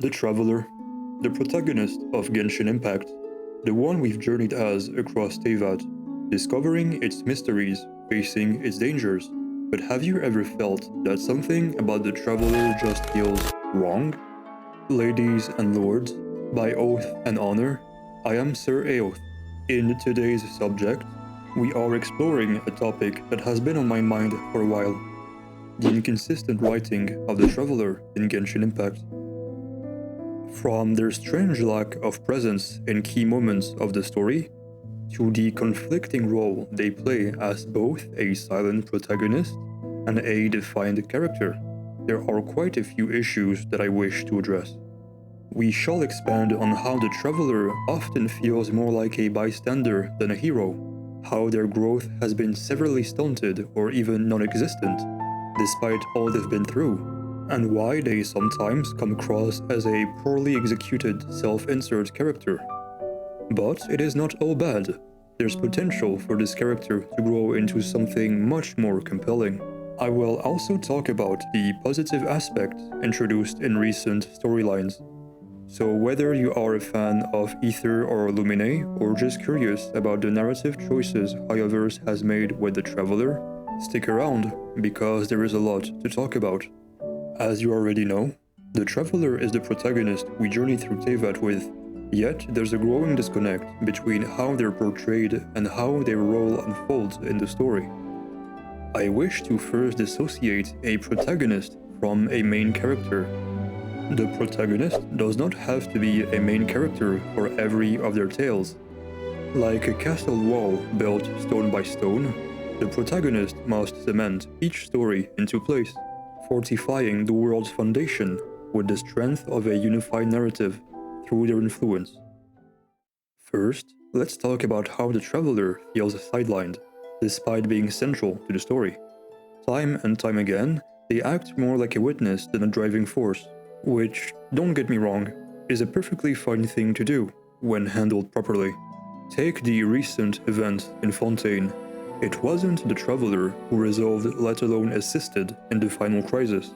The Traveler, the protagonist of Genshin Impact, the one we've journeyed as across Teyvat, discovering its mysteries, facing its dangers. But have you ever felt that something about the Traveler just feels wrong? Ladies and lords, by oath and honor, I am Sir Aoth. In today's subject, we are exploring a topic that has been on my mind for a while: the inconsistent writing of the Traveler in Genshin Impact. From their strange lack of presence in key moments of the story, to the conflicting role they play as both a silent protagonist and a defined character, there are quite a few issues that I wish to address. We shall expand on how the Traveler often feels more like a bystander than a hero, how their growth has been severely stunted or even non-existent, despite all they've been through, and why they sometimes come across as a poorly executed self-insert character. But it is not all bad. There's potential for this character to grow into something much more compelling. I will also talk about the positive aspects introduced in recent storylines. So whether you are a fan of Ether or Lumine, or just curious about the narrative choices Hoyoverse has made with the Traveler, stick around, because there is a lot to talk about. As you already know, the Traveler is the protagonist we journey through Teyvat with, yet there's a growing disconnect between how they're portrayed and how their role unfolds in the story. I wish to first dissociate a protagonist from a main character. The protagonist does not have to be a main character for every of their tales. Like a castle wall built stone by stone, the protagonist must cement each story into place, fortifying the world's foundation with the strength of a unified narrative through their influence. First, let's talk about how the Traveler feels sidelined, despite being central to the story. Time and time again, they act more like a witness than a driving force, which, don't get me wrong, is a perfectly fine thing to do when handled properly. Take the recent event in Fontaine. It wasn't the Traveler who resolved, let alone assisted, in the final crisis.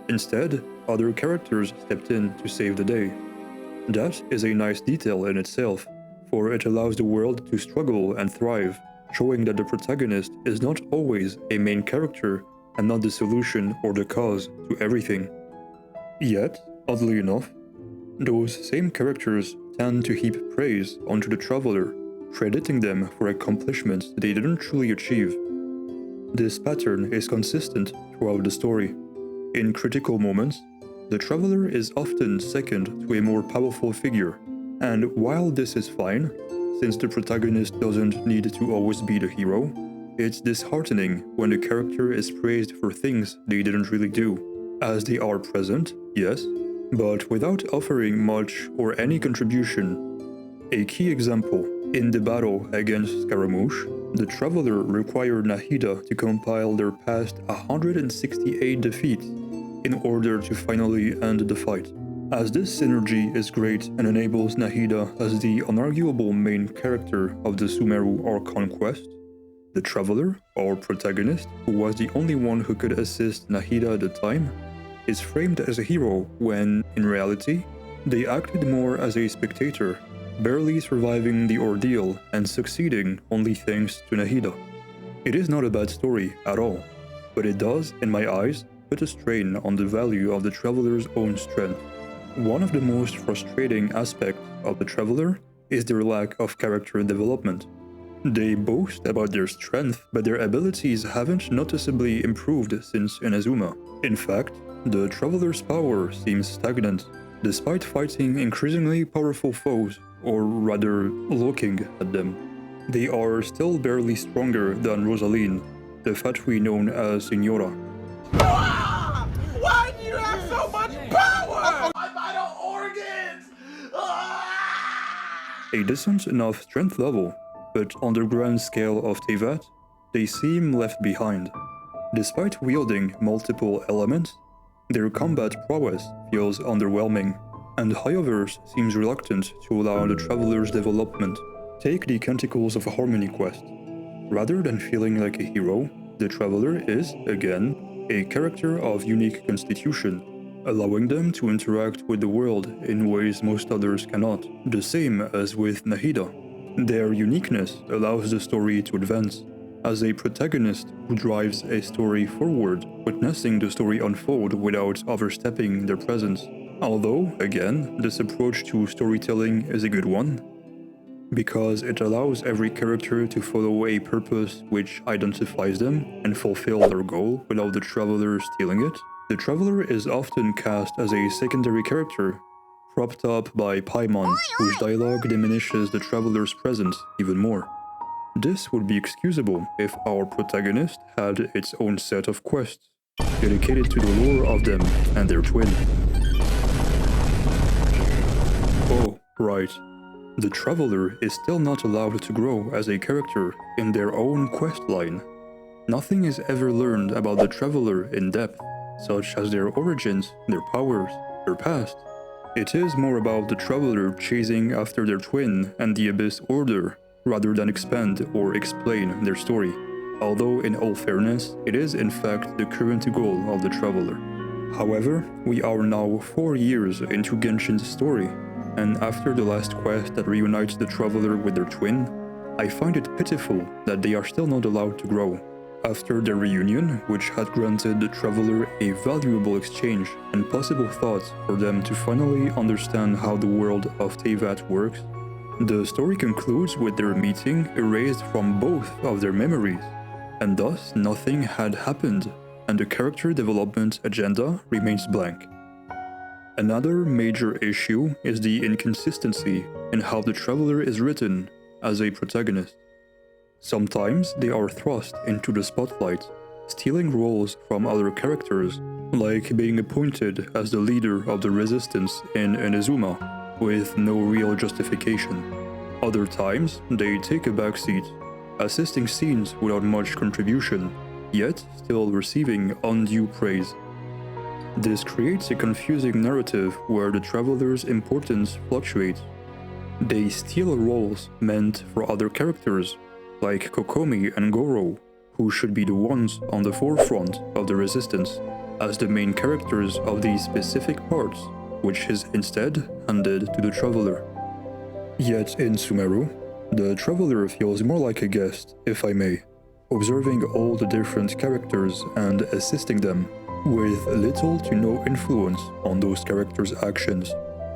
Instead, other characters stepped in to save the day. That is a nice detail in itself, for it allows the world to struggle and thrive, showing that the protagonist is not always a main character and not the solution or the cause to everything. Yet, oddly enough, those same characters tend to heap praise onto the Traveler, crediting them for accomplishments they didn't truly achieve. This pattern is consistent throughout the story. In critical moments, the Traveler is often second to a more powerful figure, and while this is fine, since the protagonist doesn't need to always be the hero, it's disheartening when the character is praised for things they didn't really do, as they are present, yes, but without offering much or any contribution. A key example: in the battle against Scaramouche, the Traveler required Nahida to compile their past 168 defeats in order to finally end the fight. As this synergy is great and enables Nahida as the unarguable main character of the Sumeru Archon quest, the Traveler, our protagonist, who was the only one who could assist Nahida at the time, is framed as a hero when, in reality, they acted more as a spectator, barely surviving the ordeal and succeeding only thanks to Nahida. It is not a bad story at all, but it does, in my eyes, put a strain on the value of the Traveler's own strength. One of the most frustrating aspects of the Traveler is their lack of character development. They boast about their strength, but their abilities haven't noticeably improved since Inazuma. In fact, the Traveler's power seems stagnant, despite fighting increasingly powerful foes, or rather, looking at them. They are still barely stronger than Rosaline, the Fatui known as Signora. Why do you have so much power? My vital organs! A decent enough strength level, but on the grand scale of Teyvat, they seem left behind. Despite wielding multiple elements, their combat prowess feels underwhelming, and Hoyoverse seems reluctant to allow the Traveler's development. Take the Canticles of Harmony quest. Rather than feeling like a hero, the Traveler is, again, a character of unique constitution, allowing them to interact with the world in ways most others cannot, the same as with Nahida. Their uniqueness allows the story to advance, as a protagonist who drives a story forward, witnessing the story unfold without overstepping their presence. Although, again, this approach to storytelling is a good one, because it allows every character to follow a purpose which identifies them and fulfill their goal without the traveler stealing it. The traveler is often cast as a secondary character, propped up by Paimon, whose dialogue diminishes the traveler's presence even more. This would be excusable if our protagonist had its own set of quests, dedicated to the lore of them and their twin. Oh, right. The traveler is still not allowed to grow as a character in their own questline. Nothing is ever learned about the traveler in depth, such as their origins, their powers, their past. It is more about the traveler chasing after their twin and the Abyss Order, rather than expand or explain their story. Although in all fairness, it is in fact the current goal of the traveler. However, we are now 4 years into Genshin's story, and after the last quest that reunites the traveler with their twin, I find it pitiful that they are still not allowed to grow. After their reunion, which had granted the traveler a valuable exchange and possible thoughts for them to finally understand how the world of Teyvat works, the story concludes with their meeting erased from both of their memories, and thus nothing had happened, and the character development agenda remains blank. Another major issue is the inconsistency in how the traveler is written as a protagonist. Sometimes they are thrust into the spotlight, stealing roles from other characters, like being appointed as the leader of the resistance in Inazuma, with no real justification. Other times, they take a backseat, assisting scenes without much contribution, yet still receiving undue praise. This creates a confusing narrative where the traveler's importance fluctuates. They steal roles meant for other characters, like Kokomi and Goro, who should be the ones on the forefront of the resistance, as the main characters of these specific parts, which is instead handed to the traveler. Yet in Sumeru, the traveler feels more like a guest, if I may, observing all the different characters and assisting them, with little to no influence on those characters' actions.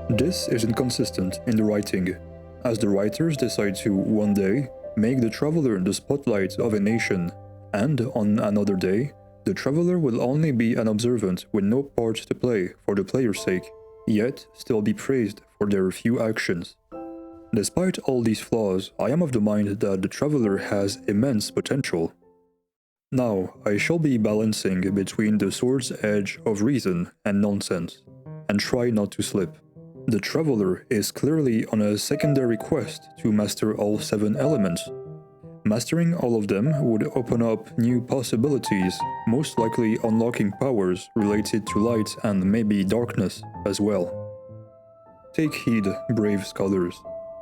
This is inconsistent in the writing, as the writers decide to, one day, make the traveler the spotlight of a nation, and on another day, the traveler will only be an observant with no part to play for the player's sake, yet still be praised for their few actions. Despite all these flaws, I am of the mind that the traveler has immense potential. Now, I shall be balancing between the sword's edge of reason and nonsense, and try not to slip. The traveler is clearly on a secondary quest to master all 7 elements. Mastering all of them would open up new possibilities, most likely unlocking powers related to light and maybe darkness as well. Take heed, brave scholars.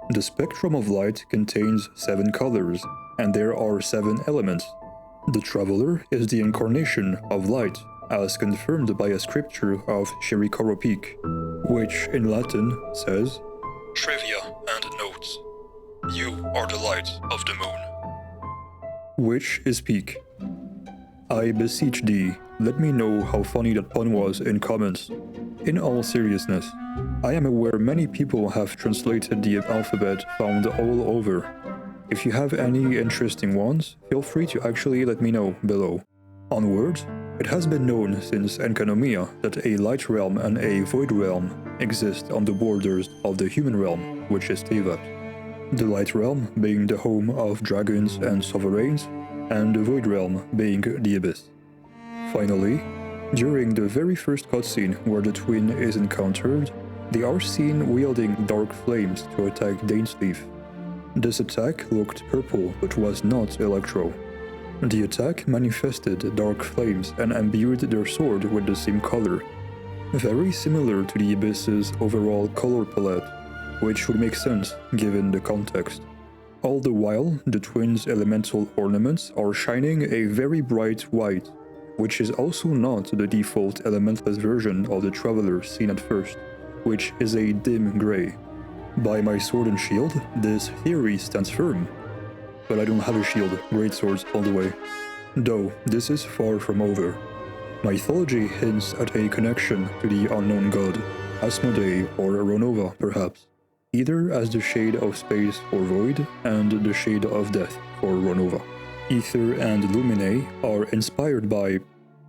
The spectrum of light contains 7 colors, and there are 7 elements. The traveler is the incarnation of light, as confirmed by a scripture of Shirikoro Peak, which in Latin says, "Trivia and notes. You are the light of the moon." Which is Peak. I beseech thee, let me know how funny that pun was in comments. In all seriousness, I am aware many people have translated the alphabet found all over. If you have any interesting ones, feel free to actually let me know below. Onward, it has been known since Enkanomiya that a light realm and a void realm exist on the borders of the human realm, which is Teyvat. The light realm being the home of dragons and sovereigns, and the void realm being the abyss. Finally, during the very first cutscene where the twin is encountered, they are seen wielding dark flames to attack Dainsleif. This attack looked purple but was not electro. The attack manifested dark flames and imbued their sword with the same color, very similar to the Abyss's overall color palette, which would make sense given the context. All the while, the twins' elemental ornaments are shining a very bright white, which is also not the default elementless version of the Traveler seen at first, which is a dim grey. By my sword and shield, this theory stands firm. But I don't have a shield, great swords all the way. Though this is far from over. Mythology hints at a connection to the unknown god, Asmodee or Ronova perhaps, either as the shade of space for void and the shade of death for Ronova. Ether and Lumine are inspired by,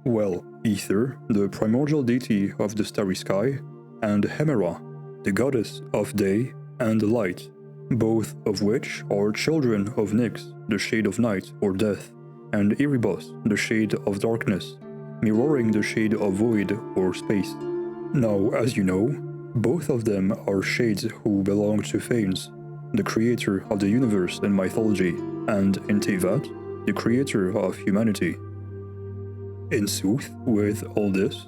well, Ether, the primordial deity of the starry sky, and Hemera, the goddess of day and light, both of which are children of Nyx, the shade of night or death, and Erebos, the shade of darkness, mirroring the shade of void or space. Now, as you know, both of them are shades who belong to Phanes, the creator of the universe in mythology, and in Tevat, the creator of humanity. In sooth, with all this,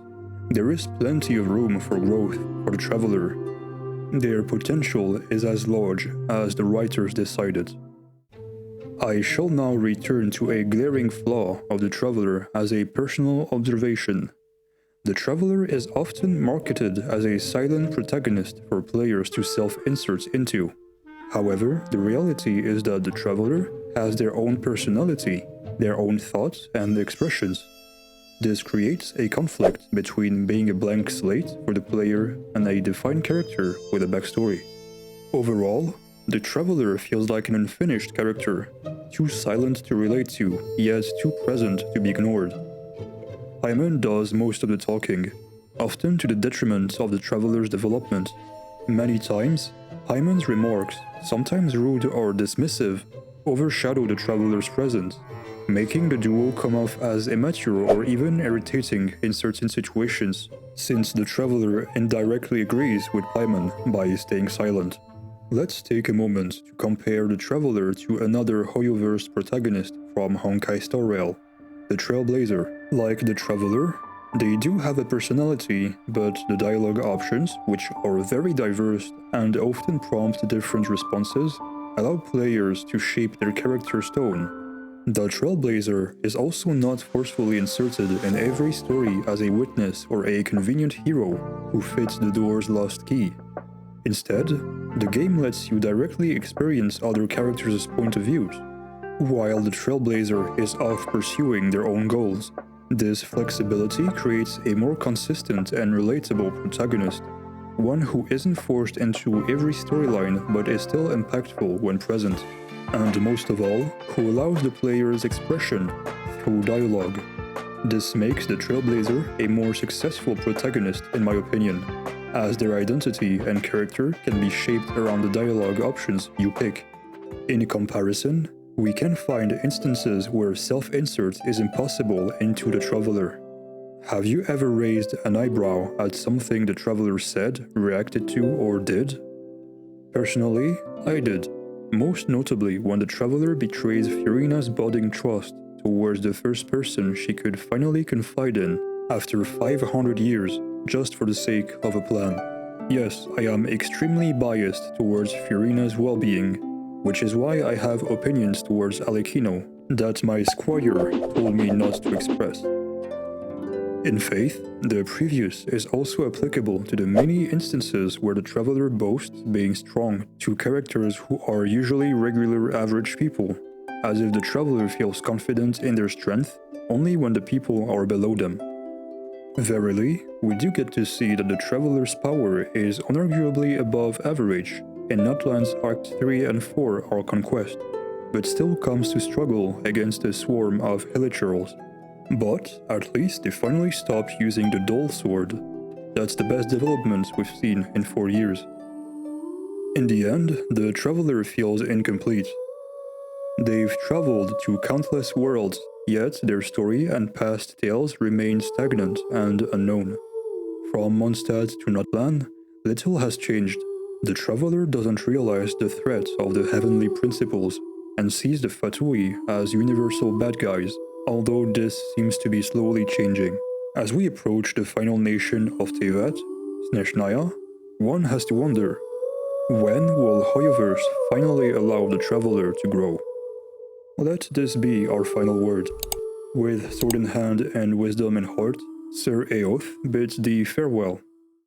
there is plenty of room for growth for the Traveler. Their potential is as large as the writers decided. I shall now return to a glaring flaw of the Traveler as a personal observation. The Traveler is often marketed as a silent protagonist for players to self-insert into. However, the reality is that the Traveler has their own personality, their own thoughts and expressions. This creates a conflict between being a blank slate for the player and a defined character with a backstory. Overall, the Traveler feels like an unfinished character, too silent to relate to, yet too present to be ignored. Paimon does most of the talking, often to the detriment of the Traveler's development. Many times, Paimon's remarks, sometimes rude or dismissive, overshadow the Traveler's presence, making the duo come off as immature or even irritating in certain situations, since the Traveler indirectly agrees with Paimon by staying silent. Let's take a moment to compare the Traveler to another Hoyoverse protagonist from Honkai Star Rail, the Trailblazer. Like the Traveler, they do have a personality, but the dialogue options, which are very diverse and often prompt different responses, allow players to shape their character's tone. The Trailblazer is also not forcefully inserted in every story as a witness or a convenient hero who fits the door's lost key. Instead, the game lets you directly experience other characters' point of views, while the Trailblazer is off pursuing their own goals. This flexibility creates a more consistent and relatable protagonist, one who isn't forced into every storyline but is still impactful when present, and most of all, who allows the player's expression through dialogue. This makes the Trailblazer a more successful protagonist in my opinion, as their identity and character can be shaped around the dialogue options you pick. In comparison, we can find instances where self-insert is impossible into the Traveler. Have you ever raised an eyebrow at something the Traveler said, reacted to, or did? Personally, I did. Most notably when the Traveler betrays Furina's budding trust towards the first person she could finally confide in after 500 years, just for the sake of a plan. Yes, I am extremely biased towards Furina's well-being, which is why I have opinions towards Alekino that my squire told me not to express. In Faith, the previous is also applicable to the many instances where the Traveler boasts being strong to characters who are usually regular average people, as if the Traveler feels confident in their strength only when the people are below them. Verily, we do get to see that the Traveler's power is unarguably above average in Notland's Act 3 and 4 Our Conquest, but still comes to struggle against a swarm of Hilichurls. But at least they finally stopped using the dull sword. That's the best development we've seen in 4 years. In the end, the Traveler feels incomplete. They've traveled to countless worlds, yet their story and past tales remain stagnant and unknown. From Mondstadt to Notland, little has changed. The Traveler doesn't realize the threat of the heavenly principles and sees the Fatui as universal bad guys, although this seems to be slowly changing. As we approach the final nation of Tevat, Snezhnaya, one has to wonder, when will Hoyoverse finally allow the Traveler to grow? Let this be our final word. With sword in hand and wisdom in heart, Sir Eoth bids thee farewell.